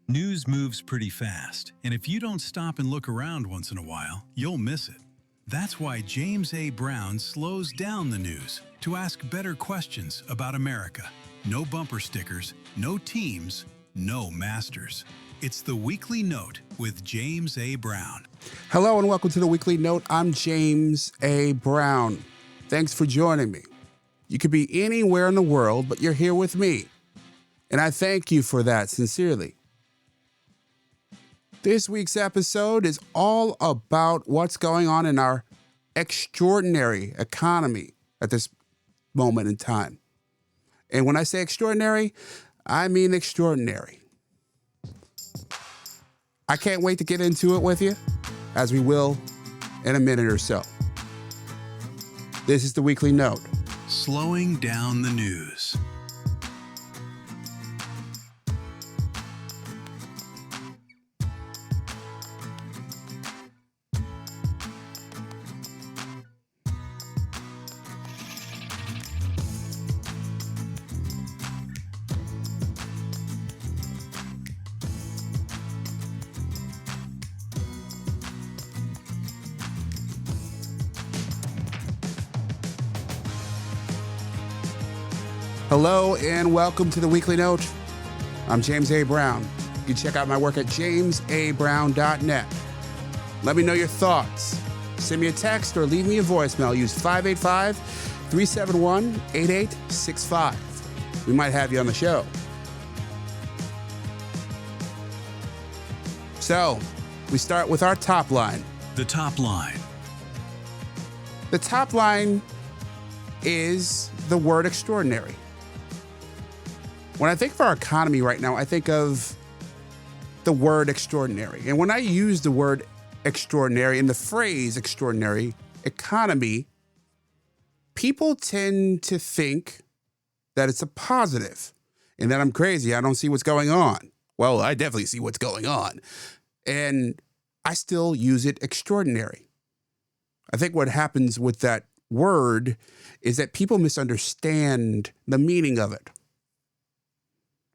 News moves pretty fast, and if you don't stop and look around once in a while, you'll miss it. That's why James A. Brown slows down the news to ask better questions about America. No bumper stickers, no teams, no masters. It's the Weekly Note with James A. Brown. Hello and welcome to the Weekly Note. I'm James A. Brown. Thanks for joining me. You could be anywhere in the world, but you're here with me. And I thank you for that sincerely. This week's episode is all about what's going on in our extraordinary economy at this moment in time. And when I say extraordinary, I mean extraordinary. I can't wait to get into it with you, as we will in a minute or so. This is the Weekly Note. Slowing down the news. Hello and welcome to the Weekly Note. I'm James A. Brown. You can check out my work at jamesabrown.net. Let me know your thoughts. Send me a text or leave me a voicemail. Use 585-371-8865. We might have you on the show. So, we start with our top line. The top line. The top line is the word extraordinary. When I think of our economy right now, I think of the word extraordinary. And when I use the word extraordinary and the phrase extraordinary economy, people tend to think that it's a positive and that I'm crazy. I don't see what's going on. Well, I definitely see what's going on. And I still use it extraordinary. I think what happens with that word is that people misunderstand the meaning of it.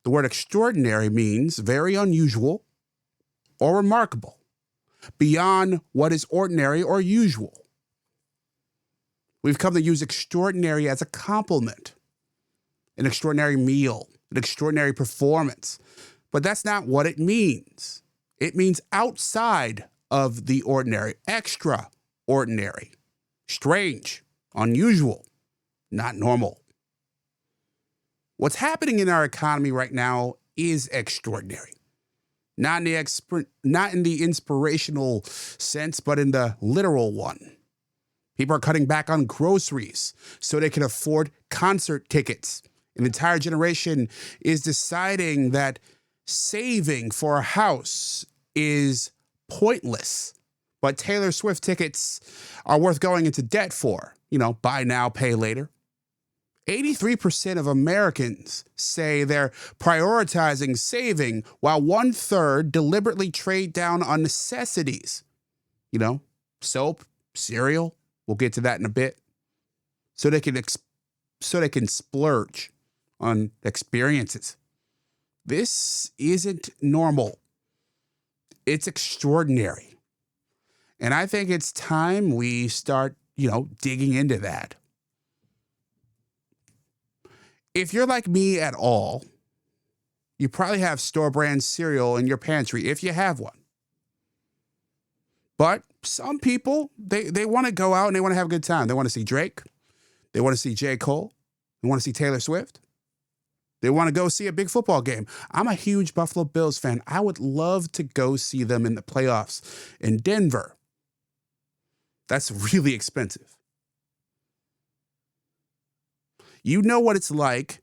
The word extraordinary means very unusual or remarkable, beyond what is ordinary or usual. We've come to use extraordinary as a compliment, an extraordinary meal, an extraordinary performance, but that's not what it means. It means outside of the ordinary, extraordinary, strange, unusual, not normal. What's happening in our economy right now is extraordinary. Not in the inspirational sense, but in the literal one. People are cutting back on groceries so they can afford concert tickets. An entire generation is deciding that saving for a house is pointless, but Taylor Swift tickets are worth going into debt for. Buy now, pay later. 83% of Americans say they're prioritizing saving, while 1/3 deliberately trade down on necessities. Soap, cereal. We'll get to that in a bit. So they can splurge on experiences. This isn't normal. It's extraordinary. And I think it's time we start, digging into that. If you're like me at all, you probably have store brand cereal in your pantry if you have one. But some people, they want to go out and they want to have a good time. They want to see Drake. They want to see J. Cole. They want to see Taylor Swift. They want to go see a big football game. I'm a huge Buffalo Bills fan. I would love to go see them in the playoffs in Denver. That's really expensive. You know what it's like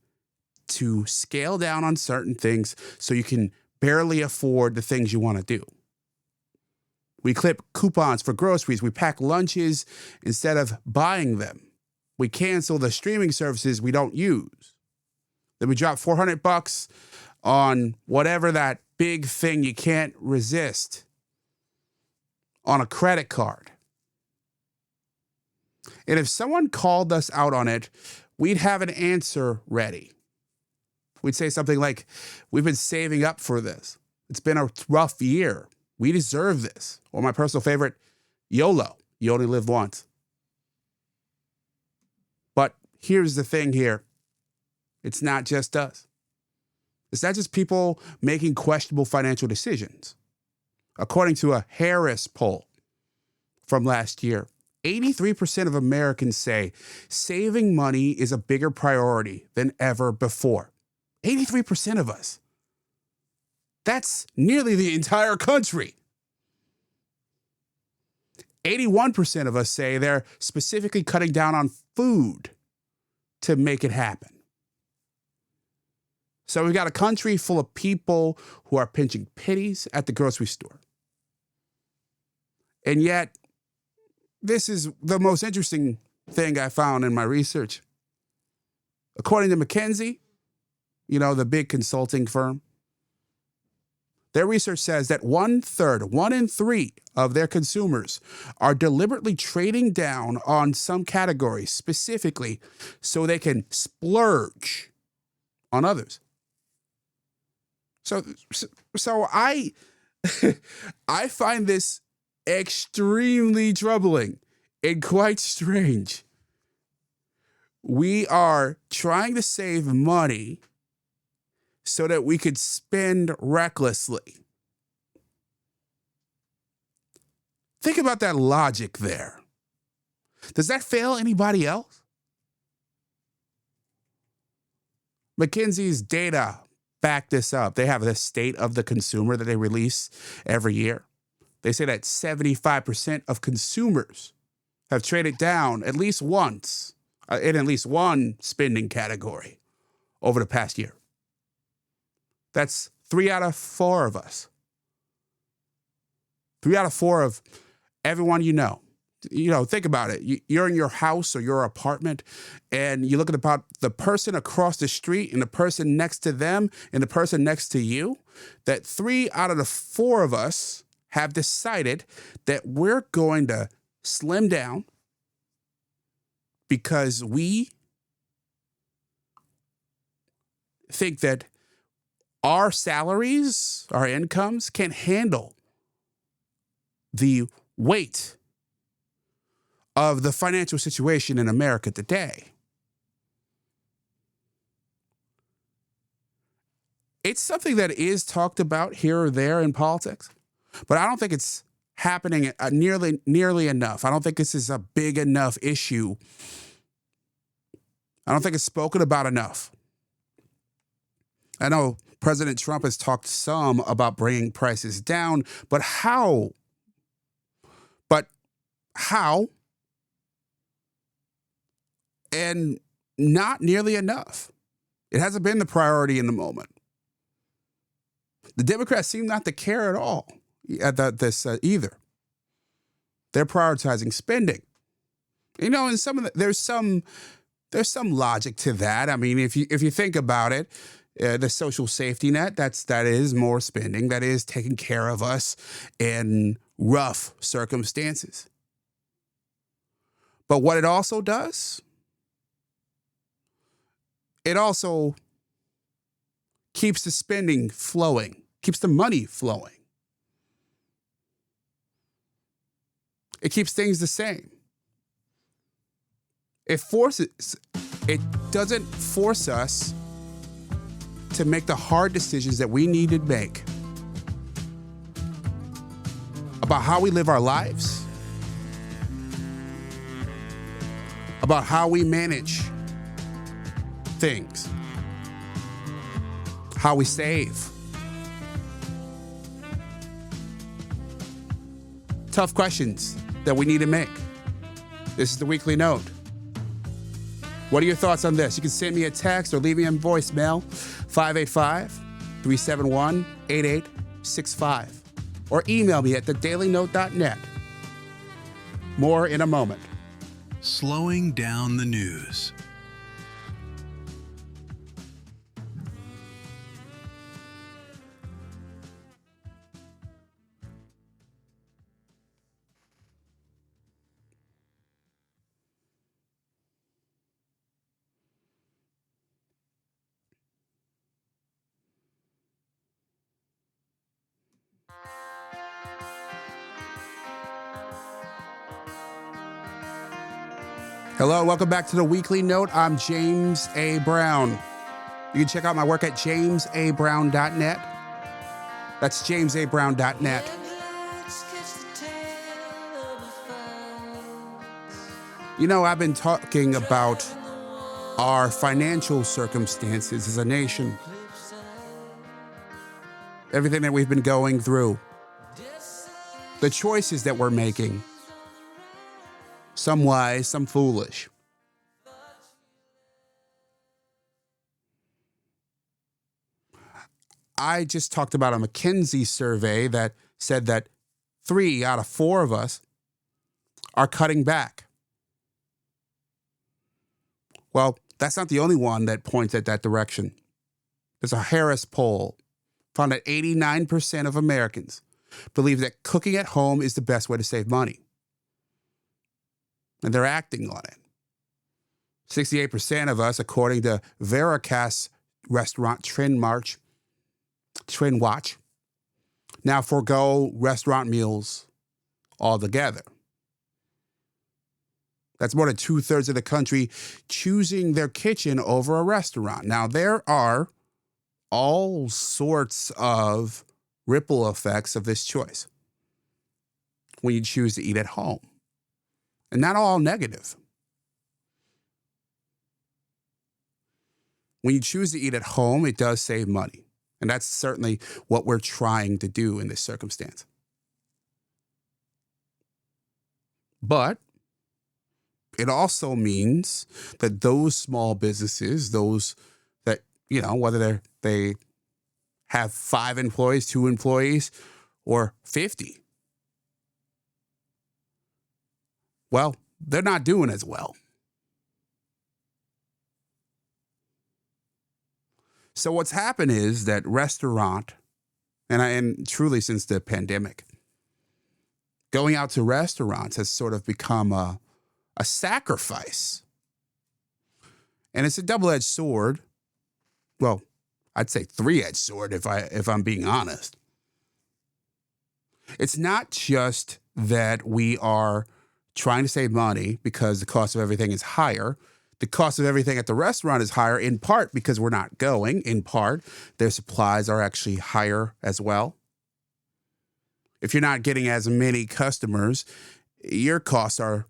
to scale down on certain things so you can barely afford the things you want to do. We clip coupons for groceries. We pack lunches instead of buying them. We cancel the streaming services we don't use. Then we drop $400 on whatever that big thing you can't resist on a credit card. And if someone called us out on it, we'd have an answer ready. We'd say something like, we've been saving up for this. It's been a rough year. We deserve this. Or my personal favorite, YOLO. You only live once. But here's the thing here. It's not just us. It's not just people making questionable financial decisions. According to a Harris poll from last year, 83% of Americans say saving money is a bigger priority than ever before. 83% of us. That's nearly the entire country. 81% of us say they're specifically cutting down on food to make it happen. So we've got a country full of people who are pinching pennies at the grocery store. And yet, this is the most interesting thing I found in my research. According to McKinsey, the big consulting firm, their research says that 1/3, 1 in 3 of their consumers are deliberately trading down on some categories specifically so they can splurge on others. So I I find this extremely troubling and quite strange. We are trying to save money so that we could spend recklessly. Think about that logic there. Does that fail anybody else? McKinsey's data back this up. They have the state of the consumer that they release every year. They say that 75% of consumers have traded down at least once in at least one spending category over the past year. That's 3 out of 4 of us. 3 out of 4 of everyone you know. Think about it. You're in your house or your apartment, and you look at about the person across the street and the person next to them and the person next to you, that 3 out of the 4 of us have decided that we're going to slim down because we think that our salaries, our incomes can't handle the weight of the financial situation in America today. It's something that is talked about here or there in politics, but I don't think it's happening nearly enough. I don't think this is a big enough issue. I don't think it's spoken about enough. I know President Trump has talked some about bringing prices down, but how? And not nearly enough. It hasn't been the priority in the moment. The Democrats seem not to care at all about this either. They're prioritizing spending. And there's some logic to that. I mean, if you think about it, the social safety net, that is more spending. That is taking care of us in rough circumstances. But what it also does, it also keeps the spending flowing, keeps the money flowing. It keeps things the same. It doesn't force us to make the hard decisions that we need to make about how we live our lives, about how we manage things, how we save. Tough questions that we need to make. This is the Weekly Note. What are your thoughts on this? You can send me a text or leave me a voicemail, 585-371-8865, or email me at thedailynote.net. More in a moment. Slowing down the news. Hello, welcome back to the Weekly Note. I'm James A. Brown. You can check out my work at jamesabrown.net. That's jamesabrown.net. You know, I've been talking about our financial circumstances as a nation. Everything that we've been going through. The choices that we're making. Some wise, some foolish. I just talked about a McKinsey survey that said that 3 out of 4 of us are cutting back. Well, that's not the only one that points at that direction. There's a Harris poll found that 89% of Americans believe that cooking at home is the best way to save money. And they're acting on it. 68% of us, according to Veracast Restaurant Trend Watch, now forego restaurant meals altogether. That's more than 2/3 of the country choosing their kitchen over a restaurant. Now, there are all sorts of ripple effects of this choice when you choose to eat at home. And not all negative. When you choose to eat at home, it does save money. And that's certainly what we're trying to do in this circumstance. But it also means that those small businesses, those that, you know, whether they have 5 employees, 2 employees, or 50, well, they're not doing as well. So what's happened is that restaurant, and truly since the pandemic, going out to restaurants has sort of become a sacrifice. And it's a double-edged sword. Well, I'd say 3-edged sword if I'm being honest. It's not just that we are trying to save money because the cost of everything is higher. The cost of everything at the restaurant is higher, in part because we're not going. In part, their supplies are actually higher as well. If you're not getting as many customers, your costs are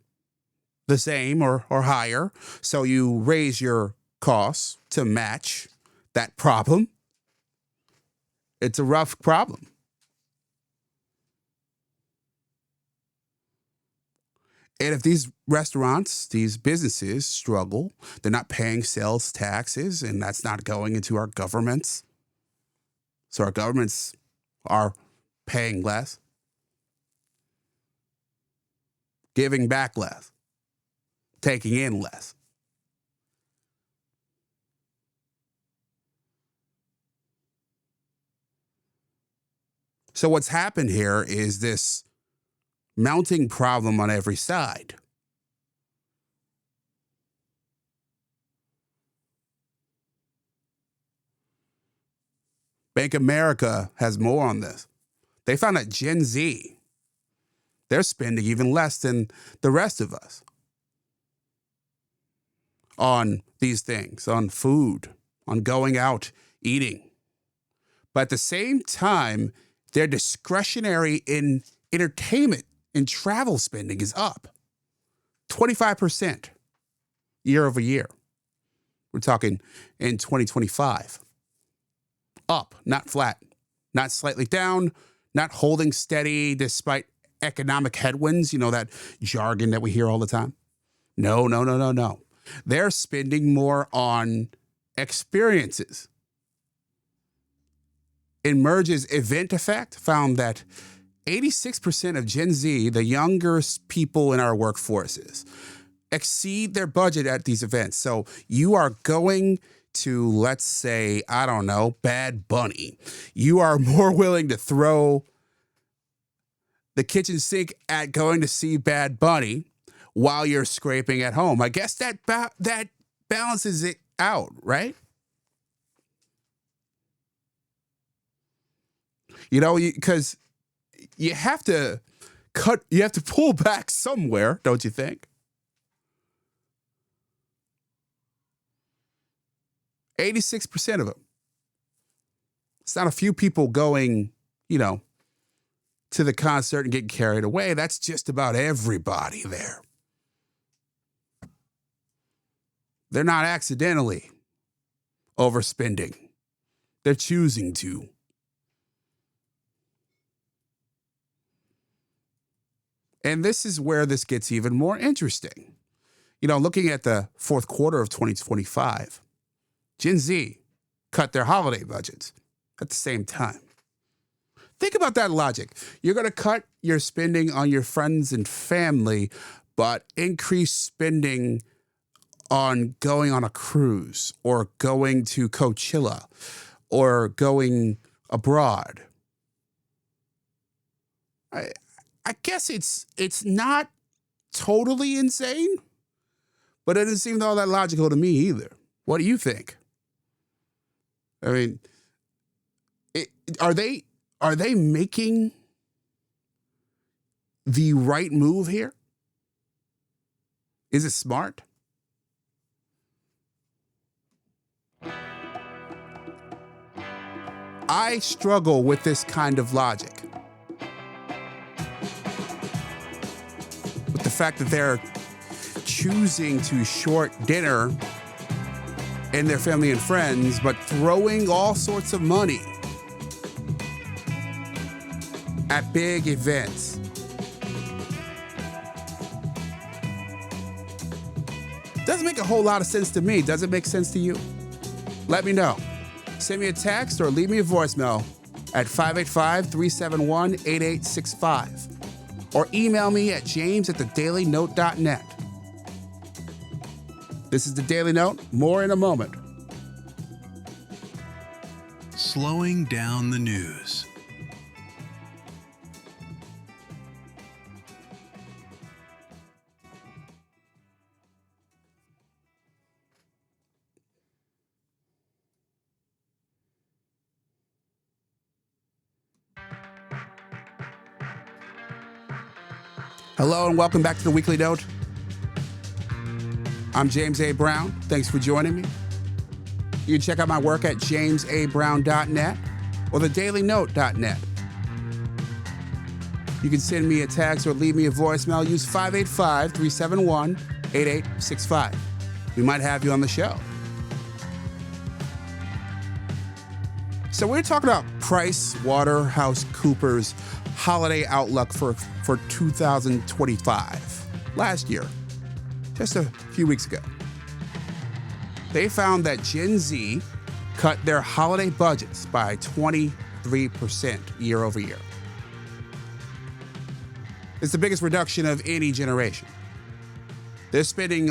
the same or higher. So you raise your costs to match that problem. It's a rough problem. And if these restaurants, these businesses struggle, they're not paying sales taxes, and that's not going into our governments. So our governments are paying less, giving back less, taking in less. So what's happened here is this mounting problem on every side. Bank of America has more on this. They found that Gen Z, they're spending even less than the rest of us on these things, on food, on going out, eating. But at the same time, their discretionary in entertainment and travel spending is up 25% year over year. We're talking in 2025. Up, not flat, not slightly down, not holding steady despite economic headwinds, you know, that jargon that we hear all the time. No. They're spending more on experiences. Emerge's Event Effect found that 86% of Gen Z, the younger people in our workforces, exceed their budget at these events. So you are going to, let's say, I don't know, Bad Bunny. You are more willing to throw the kitchen sink at going to see Bad Bunny while you're scraping at home. I guess that balances it out, right? You know, because you have to pull back somewhere, don't you think? 86% of them. It's not a few people going, to the concert and getting carried away. That's just about everybody there. They're not accidentally overspending. They're choosing to. And this is where this gets even more interesting. Looking at the fourth quarter of 2025, Gen Z cut their holiday budgets at the same time. Think about that logic. You're going to cut your spending on your friends and family, but increase spending on going on a cruise or going to Coachella or going abroad. I guess it's not totally insane, but it doesn't seem all that logical to me either. What do you think? I mean, are they making the right move here? Is it smart? I struggle with this kind of logic. With the fact that they're choosing to short dinner and their family and friends, but throwing all sorts of money at big events. Doesn't make a whole lot of sense to me. Does it make sense to you? Let me know. Send me a text or leave me a voicemail at 585-371-8865 or email me at james@thedailynote.net. This is The Daily Note. More in a moment. Slowing down the news. Hello and welcome back to the Weekly Note. I'm James A. Brown. Thanks for joining me. You can check out my work at jamesabrown.net or thedailynote.net. You can send me a text or leave me a voicemail. Use 585-371-8865. We might have you on the show. So we're talking about PricewaterhouseCoopers holiday outlook for 2025, last year, just a few weeks ago. They found that Gen Z cut their holiday budgets by 23% year over year. It's the biggest reduction of any generation. They're spending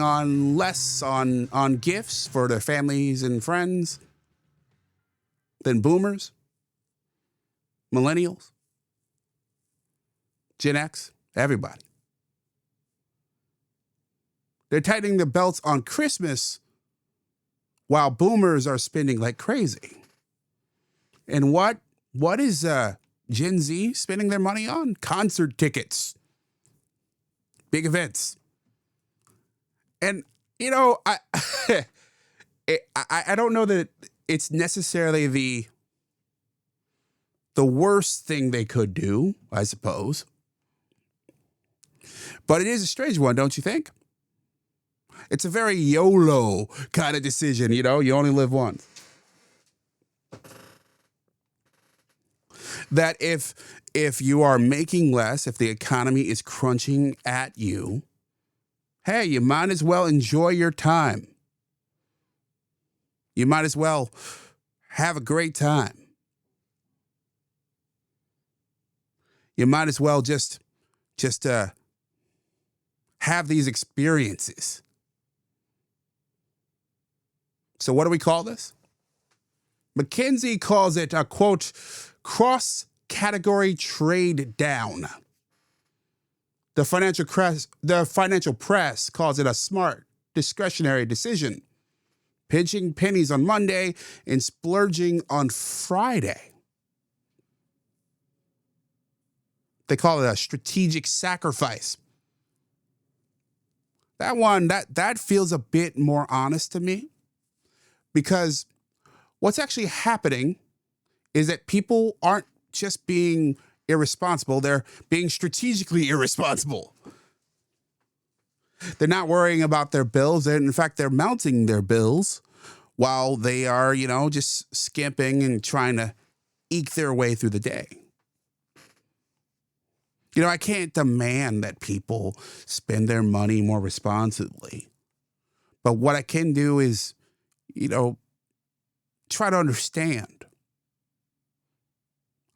less on gifts for their families and friends than boomers, millennials, Gen X, everybody. They're tightening their belts on Christmas while boomers are spending like crazy. And what is Gen Z spending their money on? Concert tickets, big events. And, I don't know that it's necessarily the worst thing they could do, I suppose. But it is a strange one, don't you think? It's a very YOLO kind of decision, you only live once. That if you are making less, if the economy is crunching at you, hey, you might as well enjoy your time. You might as well have a great time. You might as well just have these experiences. So what do we call this? McKinsey calls it a, quote, cross-category trade down. The financial press calls it a smart, discretionary decision, pinching pennies on Monday and splurging on Friday. They call it a strategic sacrifice. That one, that feels a bit more honest to me, because What's actually happening is that people aren't just being irresponsible, they're being strategically irresponsible. They're not worrying about their bills. In fact, they're mounting their bills while they are, just skimping and trying to eke their way through the day. I can't demand that people spend their money more responsibly. But what I can do is, try to understand.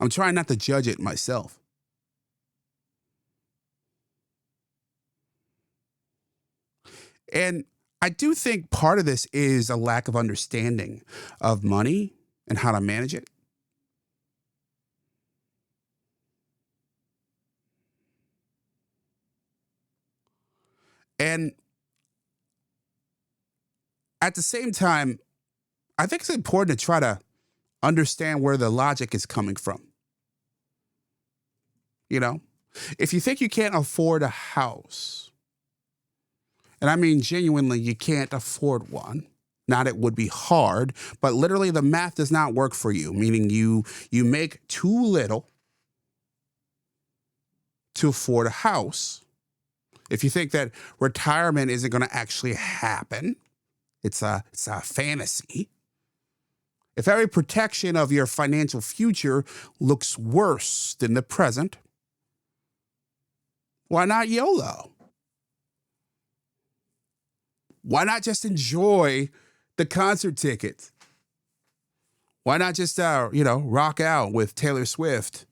I'm trying not to judge it myself. And I do think part of this is a lack of understanding of money and how to manage it. And at the same time, I think it's important to try to understand where the logic is coming from. If you think you can't afford a house, and I mean genuinely you can't afford one, not it would be hard, but literally the math does not work for you, meaning you make too little to afford a house. If you think that retirement isn't going to actually happen, it's a fantasy. If every protection of your financial future looks worse than the present, why not YOLO? Why not just enjoy the concert tickets? Why not just, rock out with Taylor Swift?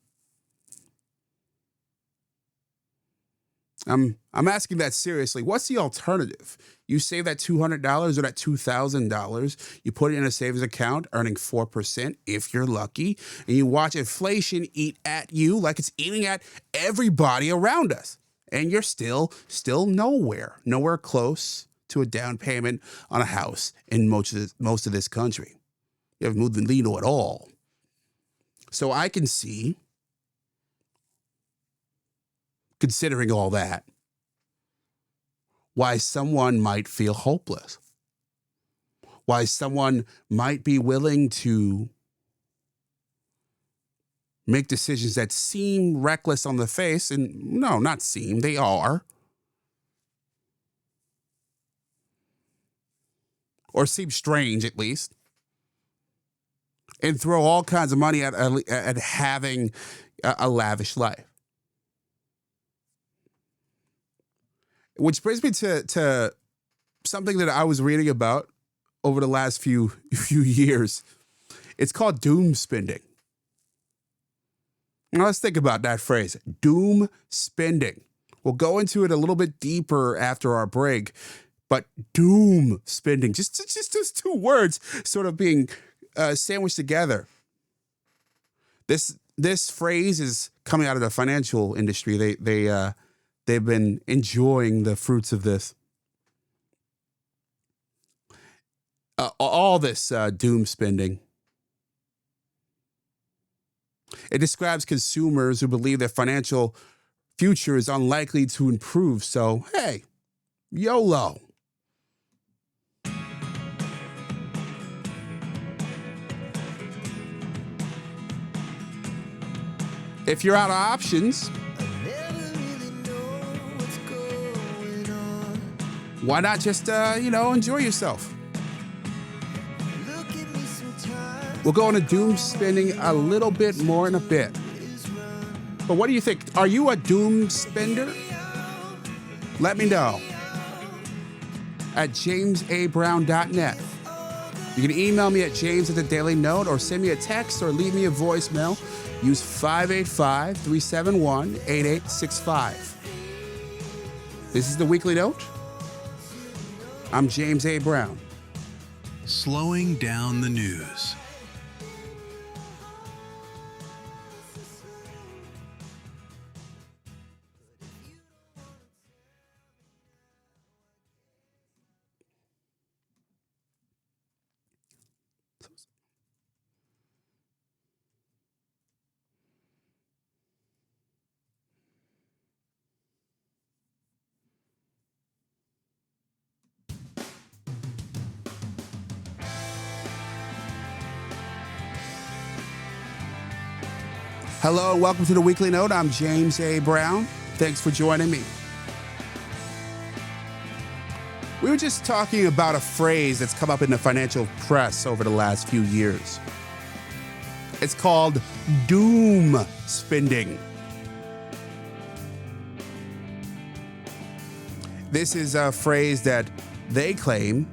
I'm asking that seriously. What's the alternative? You save that $200 or that $2,000, you put it in a savings account, earning 4% if you're lucky, and you watch inflation eat at you like it's eating at everybody around us. And you're still nowhere close to a down payment on a house in most of this country. You haven't moved the needle at all. So I can see, considering all that, why someone might feel hopeless, why someone might be willing to make decisions that seem reckless on the face, and no, not seem, they are, or seem strange at least, and throw all kinds of money at having a lavish life. Which brings me to something that I was reading about over the last few years. It's called doom spending. Now let's think about that phrase, doom spending. We'll go into it a little bit deeper after our break, but doom spending, just those two words sort of being sandwiched together. This phrase is coming out of the financial industry. They've been enjoying the fruits of this. All this doom spending. It describes consumers who believe their financial future is unlikely to improve. So, hey, YOLO. If you're out of options, why not just, enjoy yourself? We'll go into doom spending a little bit more in a bit. But what do you think? Are you a doom spender? Let me know at jamesabrown.net. You can email me at james@thedailynote or send me a text or leave me a voicemail. Use 585-371-8865. This is the Weekly Note. I'm James A. Brown. Slowing down the news. Hello and welcome to the Weekly Note. I'm James A. Brown. Thanks for joining me. We were just talking about a phrase that's come up in the financial press over the last few years. It's called doom spending. This is a phrase that they claim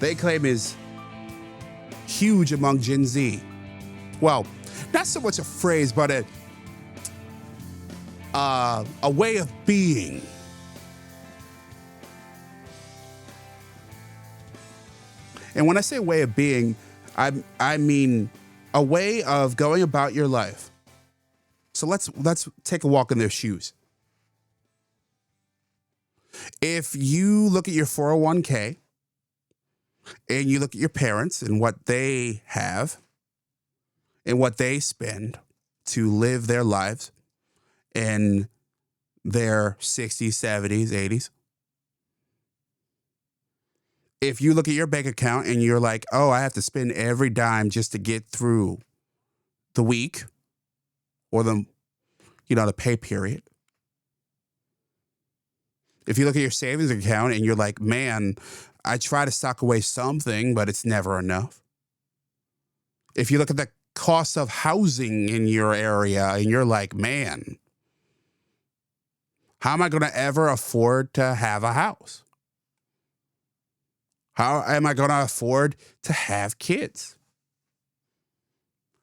is huge among Gen Z. Well, not so much a phrase, but a way of being. And when I say way of being, I mean a way of going about your life. So let's take a walk in their shoes. If you look at your 401k and you look at your parents and what they have and what they spend to live their lives in their 60s, 70s, 80s. If you look at your bank account and you're like, oh, I have to spend every dime just to get through the week or the pay period. If you look at your savings account and you're like, man, I try to stock away something, but it's never enough. If you look at the cost of housing in your area and you're like, man, how am I going to ever afford to have a house? How am I going to afford to have kids?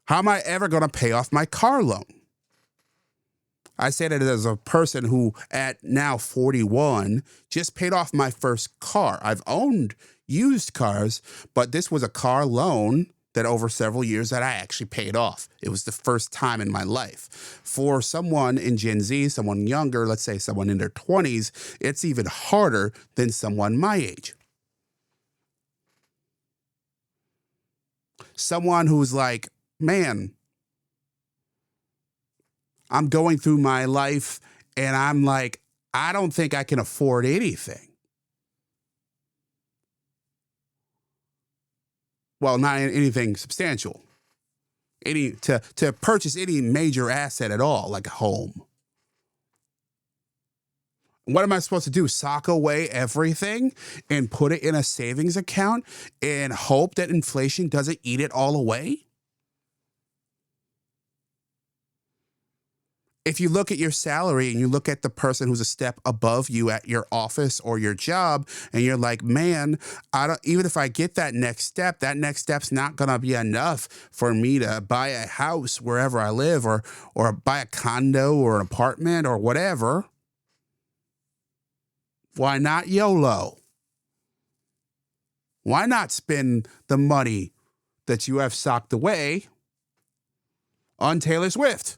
How am I ever going to pay off my car loan? I say that as a person who, at now 41, just paid off my first car. I've owned used cars, but this was a car loan that over several years that I actually paid off. It was the first time in my life. For someone in Gen Z, someone younger, let's say someone in their 20s, it's even harder than someone my age. Someone who's like, man, I'm going through my life and I'm like, I don't think I can afford anything. Well, not anything substantial. To purchase any major asset at all, like a home. What am I supposed to do? Sock away everything and put it in a savings account and hope that inflation doesn't eat it all away? If you look at your salary and you look at the person who's a step above you at your office or your job, and you're like, man, even if I get that next step's not going to be enough for me to buy a house wherever I live or buy a condo or an apartment or whatever. Why not YOLO? Why not spend the money that you have socked away on Taylor Swift,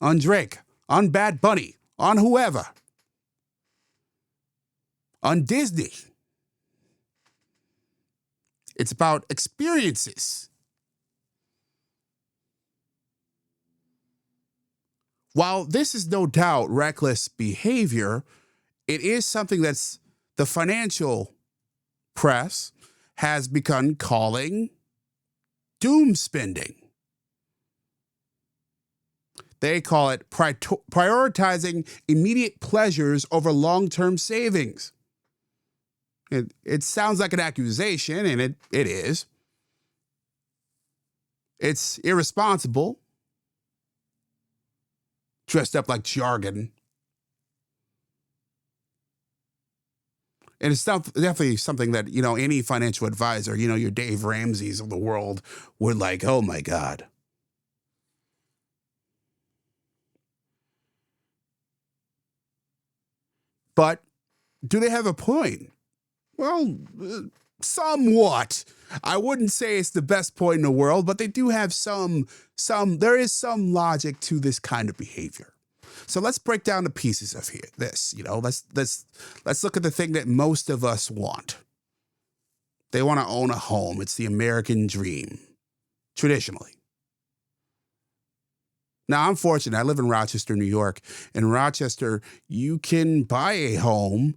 on Drake, on Bad Bunny, on whoever, on Disney? It's about experiences. While this is no doubt reckless behavior, it is something that's the financial press has begun calling doom spending. They call it prioritizing immediate pleasures over long-term savings. It sounds like an accusation, and it is. It's irresponsible, dressed up like jargon. And it's definitely something that, any financial advisor, your Dave Ramseys of the world would like, oh my God. But do they have a point? Well, somewhat. I wouldn't say it's the best point in the world, but they do have there is some logic to this kind of behavior. So let's break down the pieces of this. Let's look at the thing that most of us want. They want to own a home. It's the American dream, traditionally. Now, I'm fortunate. I live in Rochester, New York. In Rochester, you can buy a home.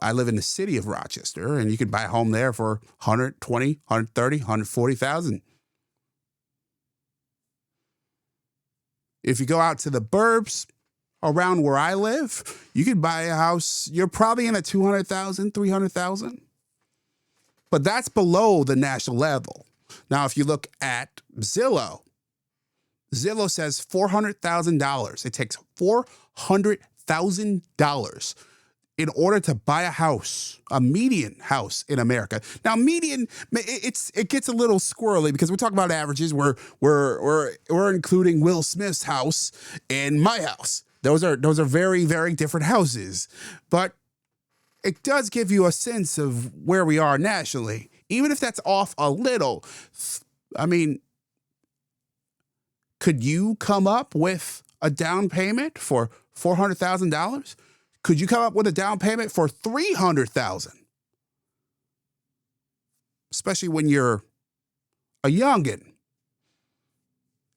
I live in the city of Rochester, and you can buy a home there for $120,000, $130,000, $140,000. If you go out to the burbs around where I live, you could buy a house. You're probably in a 200,000, 300,000. But that's below the national level. Now, if you look at Zillow says $400,000. It takes $400,000 in order to buy a house, a median house in America. Now, median, it gets a little squirrely because we're talking about averages. We're including Will Smith's house and my house. Those are very, very different houses. But it does give you a sense of where we are nationally, even if that's off a little. I mean, could you come up with a down payment for $400,000? Could you come up with a down payment for $300,000? Especially when you're a youngin'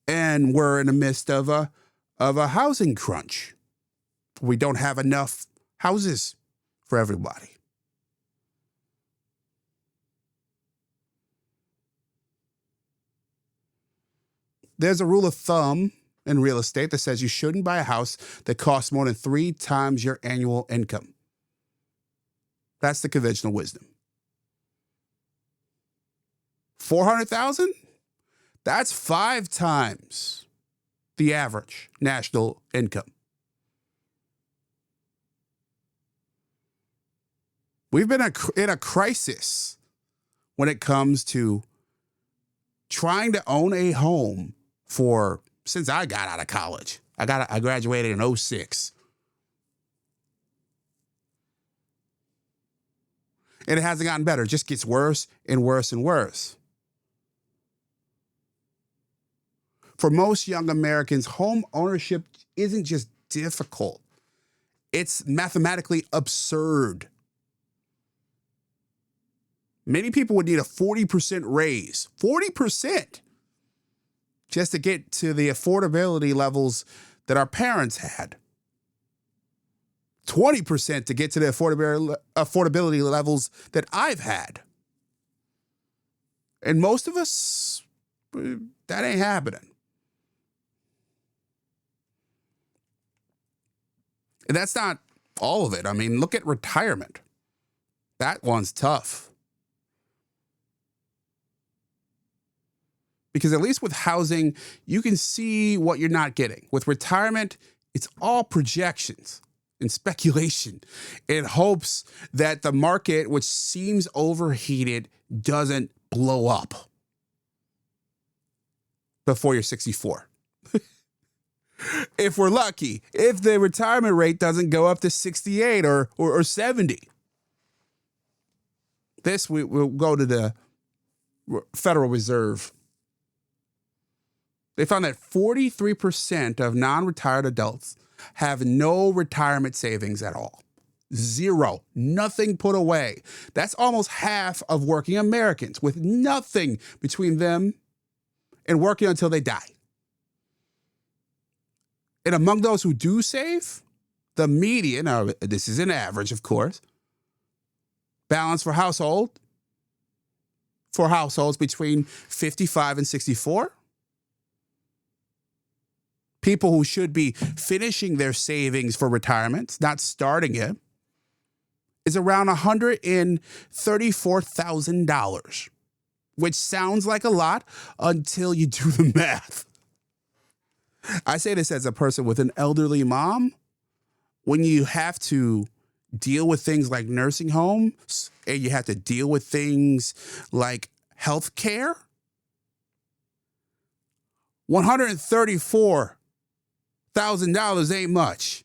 and we're in the midst of a housing crunch. We don't have enough houses for everybody. There's a rule of thumb in real estate that says you shouldn't buy a house that costs more than 3 times your annual income. That's the conventional wisdom. 400,000? That's 5 times the average national income. We've been in a crisis when it comes to trying to own a home since I got out of college. I graduated in 2006. And it hasn't gotten better. It just gets worse and worse and worse. For most young Americans, home ownership isn't just difficult. It's mathematically absurd. Many people would need a 40% raise. 40%! Just to get to the affordability levels that our parents had. 20% to get to the affordability levels that I've had. And most of us, that ain't happening. And that's not all of it. I mean, look at retirement. That one's tough. Because at least with housing, you can see what you're not getting. With retirement, it's all projections and speculation in hopes that the market, which seems overheated, doesn't blow up before you're 64. If we're lucky, if the retirement rate doesn't go up to 68 or 70. This we'll go to the Federal Reserve. They found that 43% of non-retired adults have no retirement savings at all. 0. Nothing put away. That's almost half of working Americans with nothing between them and working until they die. And among those who do save, the median, now this is an average, of course, balance for households between 55 and 64, people who should be finishing their savings for retirement, not starting it, is around $134,000, which sounds like a lot until you do the math. I say this as a person with an elderly mom. When you have to deal with things like nursing homes and you have to deal with things like health care, $134,000 ain't much.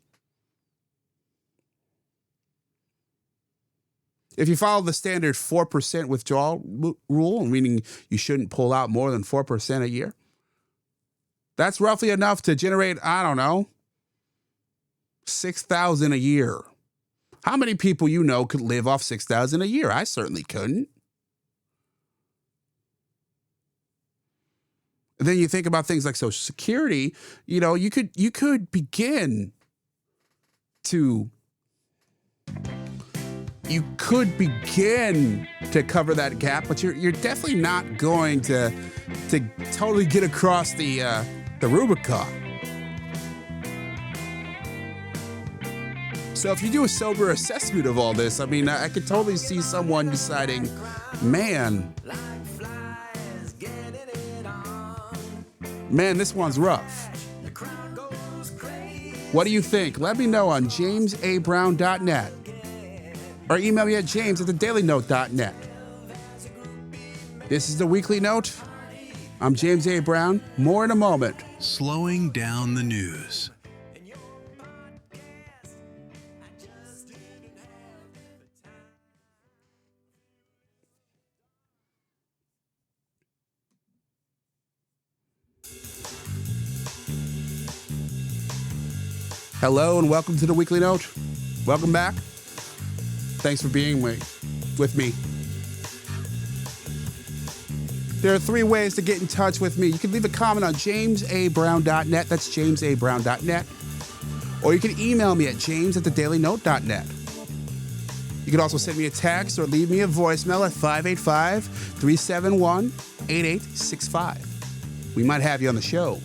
If you follow the standard 4% withdrawal rule, meaning you shouldn't pull out more than 4% a year, that's roughly enough to generate, I don't know, $6,000 a year. How many people you know could live off $6,000 a year? I certainly couldn't. And then you think about things like Social Security, you know, you could begin to cover that gap, but you're definitely not going to totally get across the Rubicon. So if you do a sober assessment of all this, I mean, I could totally see someone deciding, man, this one's rough. What do you think? Let me know on jamesabrown.net or email me at james@thedailynote.net. This is the Weekly Note. I'm James A. Brown. More in a moment. Slowing down the news. Hello and welcome to the Weekly Note. Welcome back. Thanks for being with me. There are 3 ways to get in touch with me. You can leave a comment on jamesabrown.net. That's jamesabrown.net. Or you can email me at james@thedailynote.net. You can also send me a text or leave me a voicemail at 585-371-8865. We might have you on the show.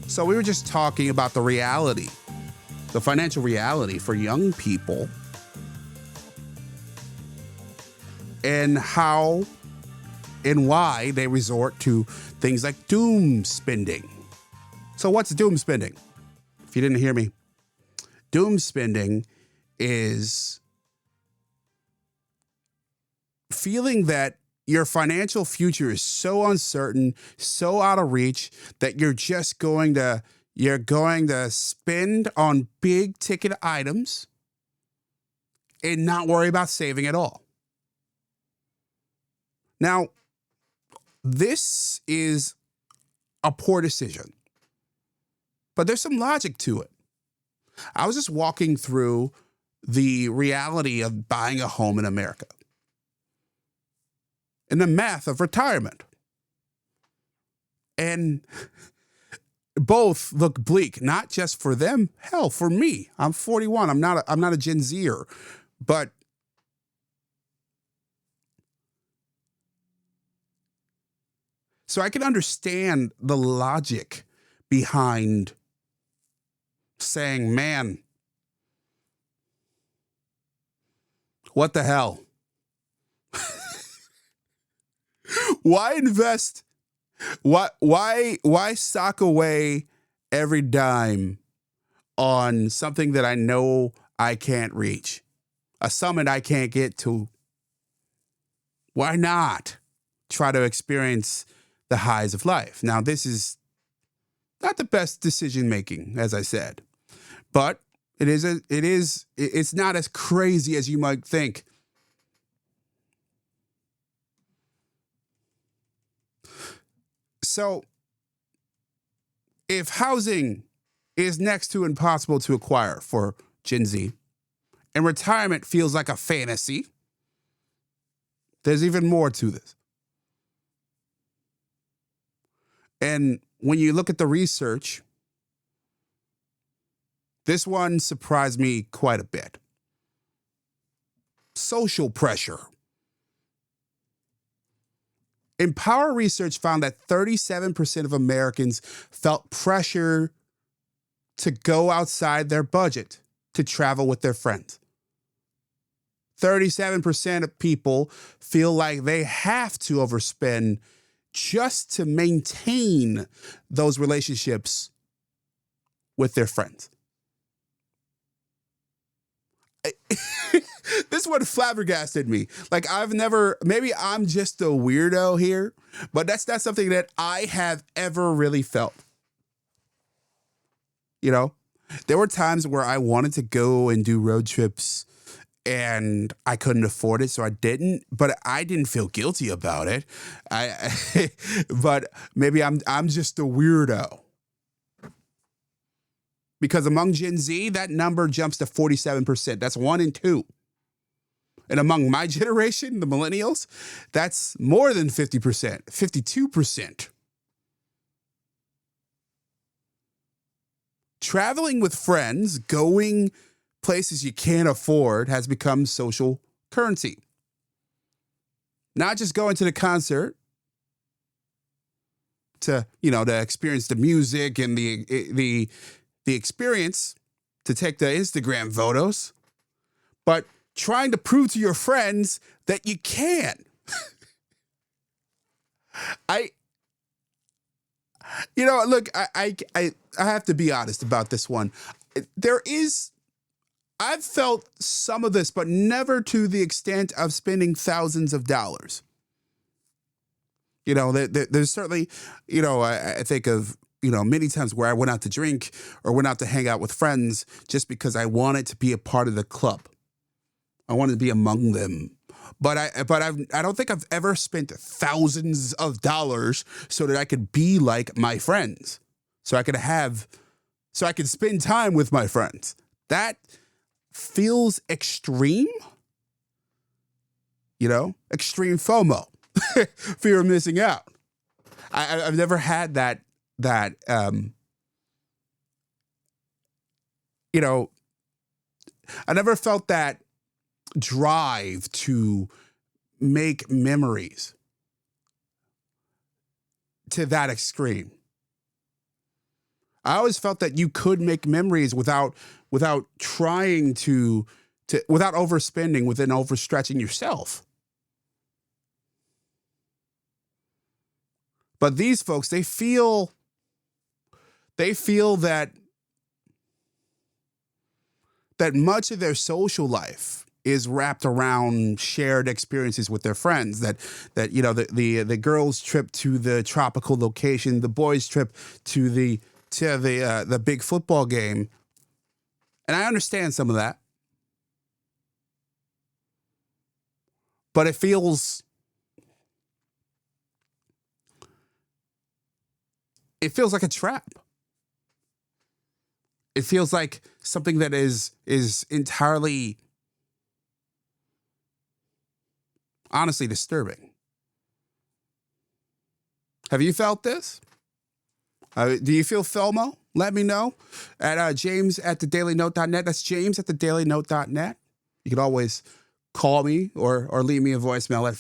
So we were just talking about the reality, the financial reality for young people, and how and why they resort to things like doom spending. So what's doom spending? If you didn't hear me, doom spending is feeling that your financial future is so uncertain, so out of reach that you're going to spend on big ticket items and not worry about saving at all. Now, this is a poor decision, but there's some logic to it. I was just walking through the reality of buying a home in America and the math of retirement. And both look bleak, not just for them, hell, for me. I'm 41. I'm not a Gen Zer, but so I can understand the logic behind saying, man, what the hell? Why invest? Why sock away every dime on something that I know I can't reach, a summit I can't get to? Why not try to experience the highs of life? Now, this is not the best decision making, as I said, but it's not as crazy as you might think. So if housing is next to impossible to acquire for Gen Z and retirement feels like a fantasy, there's even more to this. And when you look at the research, this one surprised me quite a bit. Social pressure. Empower Research found that 37% of Americans felt pressure to go outside their budget to travel with their friends. 37% of people feel like they have to overspend just to maintain those relationships with their friends. This one flabbergasted me. Like maybe I'm just a weirdo here, but that's not something that I have ever really felt. You know, there were times where I wanted to go and do road trips and I couldn't afford it, so I didn't, but I didn't feel guilty about it. But maybe I'm just a weirdo. Because among Gen Z, that number jumps to 47%. That's 1 in 2. And among my generation, the millennials, that's more than 50%, 52%. Traveling with friends, going places you can't afford has become social currency. Not just going to the concert. to experience the music and the experience, to take the Instagram photos, but trying to prove to your friends that you can. Look, I have to be honest about this one. I've felt some of this, but never to the extent of spending thousands of dollars. There's certainly, I think of, many times where I went out to drink or went out to hang out with friends just because I wanted to be a part of the club. I wanted to be among them. But I don't think I've ever spent thousands of dollars so that I could be like my friends, so I could spend time with my friends. That feels extreme, extreme FOMO, fear of missing out. I've never had that. I never felt that drive to make memories to that extreme. I always felt that you could make memories without trying to without overspending, within overstretching yourself. But these folks, they feel that much of their social life is wrapped around shared experiences with their friends. That the girls' trip to the tropical location, the boys' trip to the big football game, and I understand some of that, but it feels like a trap. It feels like something that is entirely, honestly, disturbing. Have you felt this? Do you feel FOMO? Let me know at james@thedailynote.net. That's james@thedailynote.net. You can always call me or leave me a voicemail at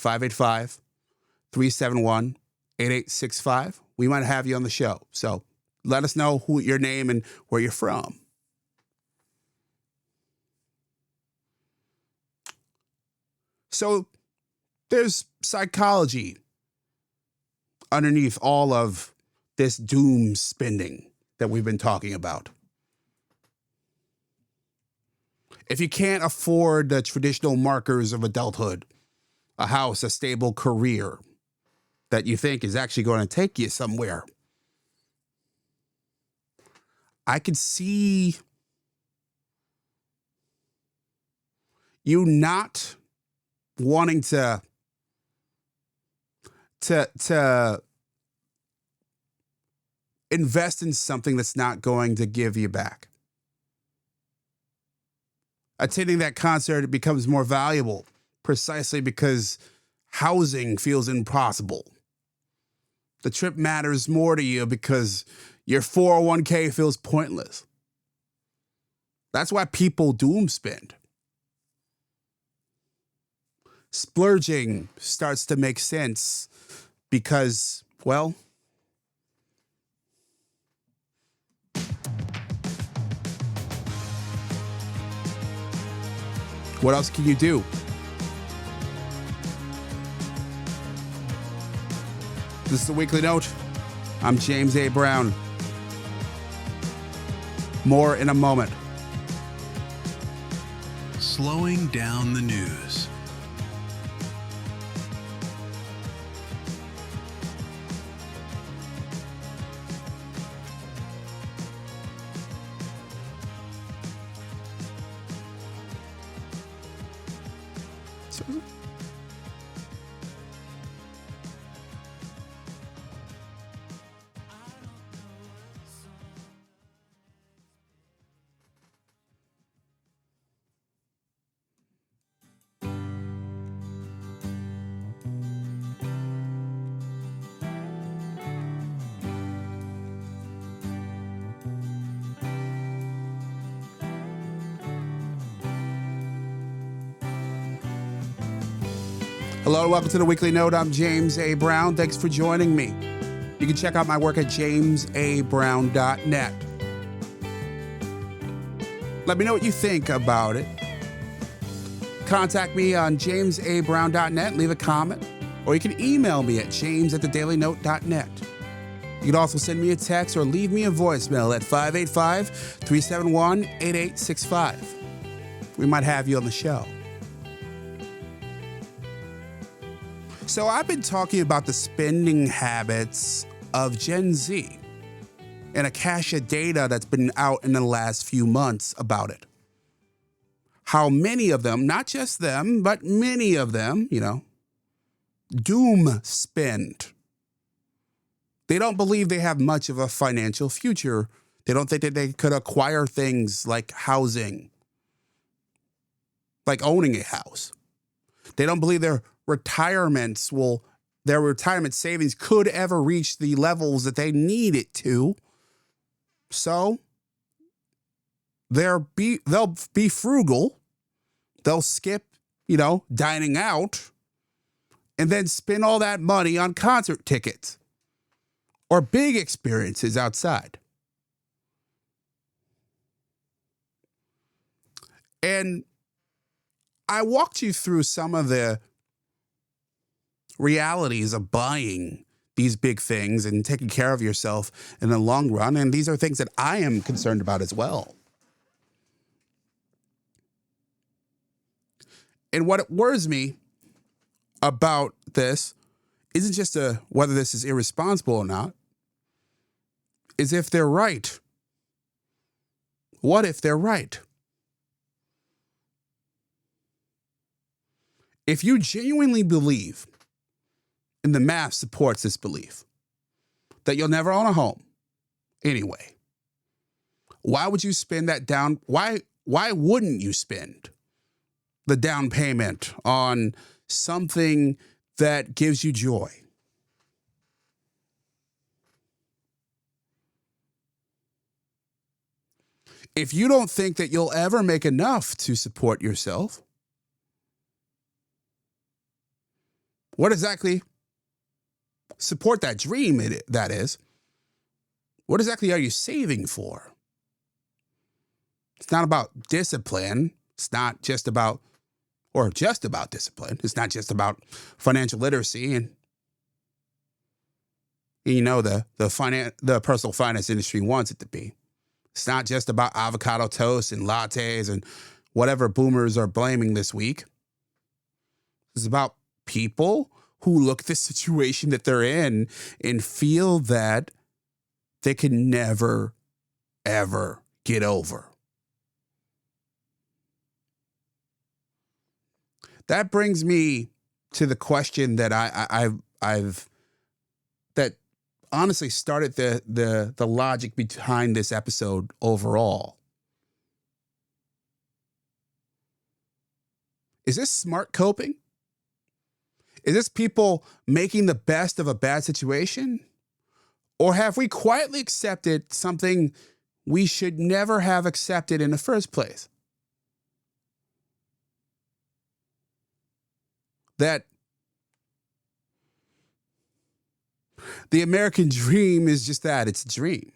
585-371-8865. We might have you on the show. So let us know your name and where you're from. So there's psychology underneath all of this doom spending that we've been talking about. If you can't afford the traditional markers of adulthood, a house, a stable career that you think is actually going to take you somewhere, I could see you not wanting to invest in something that's not going to give you back. Attending that concert, it becomes more valuable precisely because housing feels impossible. The trip matters more to you because your 401k feels pointless. That's why people doom spend. Splurging starts to make sense because, well, what else can you do? This is the Weekly Note. I'm James A. Brown. More in a moment. Slowing down the news. Hello, welcome to the Weekly Note. I'm James A. Brown. Thanks for joining me. You can check out my work at jamesabrown.net. Let me know what you think about it. Contact me on jamesabrown.net, leave a comment, or you can email me at james@thedailynote.net. You can also send me a text or leave me a voicemail at 585-371-8865. We might have you on the show. So I've been talking about the spending habits of Gen Z and a cache of data that's been out in the last few months about it. How many of them, not just them, but many of them, doom spend. They don't believe they have much of a financial future. They don't think that they could acquire things like housing, like owning a house. They don't believe their retirement savings could ever reach the levels that they need it to. So they'll be frugal. They'll skip, dining out, and then spend all that money on concert tickets or big experiences outside. And I walked you through some of the realities of buying these big things and taking care of yourself in the long run. And these are things that I am concerned about as well. And what worries me about this isn't just whether this is irresponsible or not, is if they're right. What if they're right? If you genuinely believe, and the math supports this belief, that you'll never own a home anyway, why would you spend that down? Why wouldn't you spend the down payment on something that gives you joy? If you don't think that you'll ever make enough to support yourself, what exactly support that dream, that is? What exactly are you saving for? It's not about discipline. It's not just about, or just about discipline. It's not just about financial literacy and the personal finance industry wants it to be. It's not just about avocado toast and lattes and whatever boomers are blaming this week. It's about people who look at the situation that they're in and feel that they can never, ever get over. That brings me to the question that I've that honestly started the logic behind this episode overall. Is this smart coping? Is this people making the best of a bad situation? Or have we quietly accepted something we should never have accepted in the first place? That the American dream is just that, it's a dream.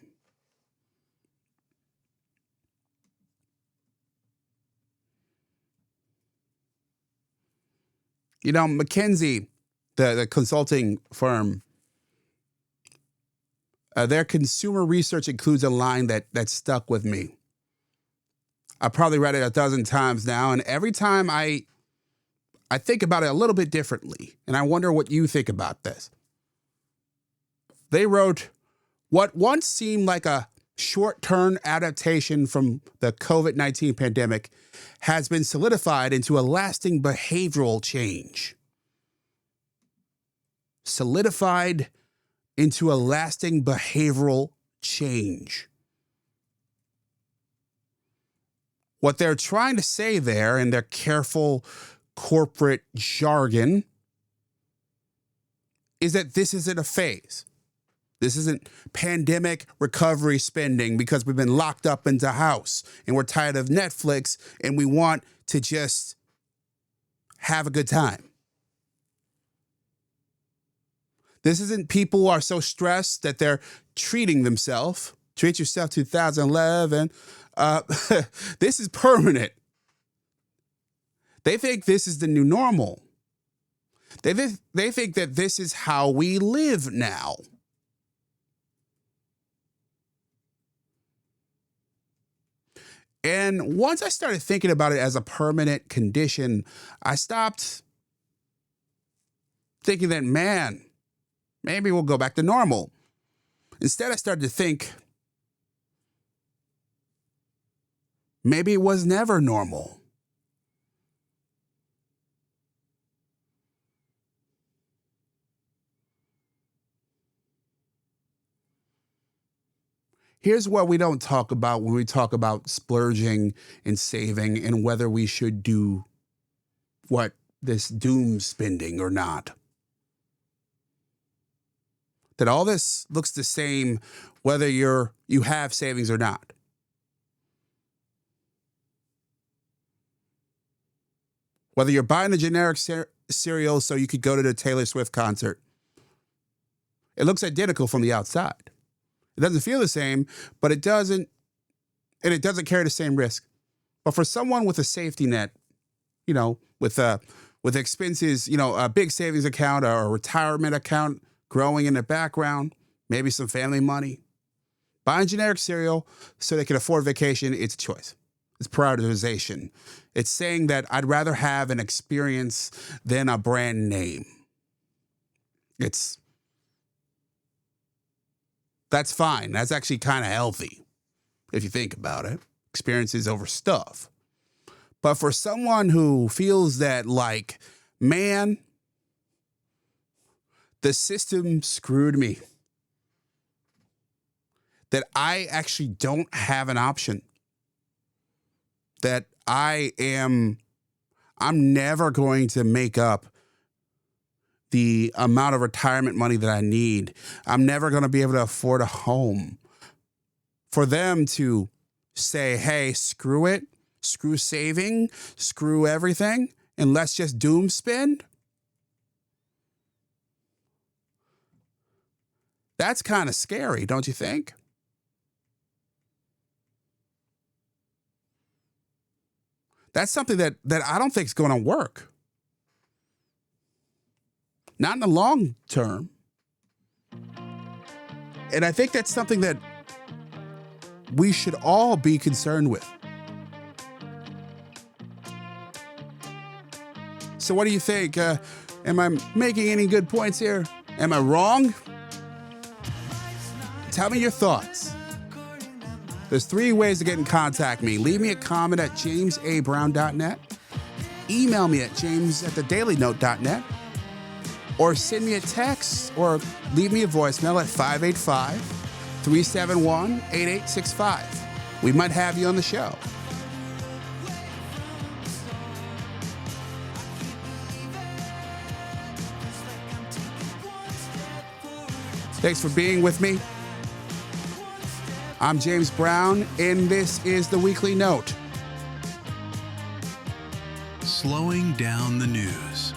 McKinsey, the consulting firm, their consumer research includes a line that stuck with me. I probably read it 12 times now, and every time I think about it a little bit differently, and I wonder what you think about this. They wrote, what once seemed like a short-term adaptation from the COVID-19 pandemic has been solidified into a lasting behavioral change. Solidified into a lasting behavioral change. What they're trying to say there in their careful corporate jargon is that this isn't a phase. This isn't pandemic recovery spending because we've been locked up into house and we're tired of Netflix and we want to just have a good time. This isn't people are so stressed that they're treating themselves. Treat Yourself 2011. This is permanent. They think this is the new normal. They think that this is how we live now. And once I started thinking about it as a permanent condition, I stopped thinking that, man, maybe we'll go back to normal. Instead, I started to think, maybe it was never normal. Here's what we don't talk about when we talk about splurging and saving and whether we should do what this doom spending or not. That all this looks the same whether you have savings or not. Whether you're buying a generic cereal so you could go to the Taylor Swift concert. It looks identical from the outside. It doesn't feel the same, but it doesn't carry the same risk. But for someone with a safety net, with expenses, a big savings account or a retirement account growing in the background, maybe some family money, buying generic cereal so they can afford vacation, it's a choice. It's prioritization. It's saying that I'd rather have an experience than a brand name. That's fine. That's actually kind of healthy if you think about it. Experiences over stuff. But for someone who feels that, like, man, the system screwed me, that I actually don't have an option, that I'm never going to make up the amount of retirement money that I need. I'm never going to be able to afford a home. For them to say, hey, screw it, screw saving, screw everything, and let's just doom spend. That's kind of scary, don't you think? That's something that I don't think is going to work. Not in the long term. And I think that's something that we should all be concerned with. So what do you think? Am I making any good points here? Am I wrong? Tell me your thoughts. There's 3 ways to get in contact with me. Leave me a comment at jamesabrown.net. Email me at james@theDailyNote.net. Or send me a text or leave me a voicemail at 585-371-8865. We might have you on the show. Thanks for being with me. I'm James Brown, and this is The Weekly Note. Slowing down the news.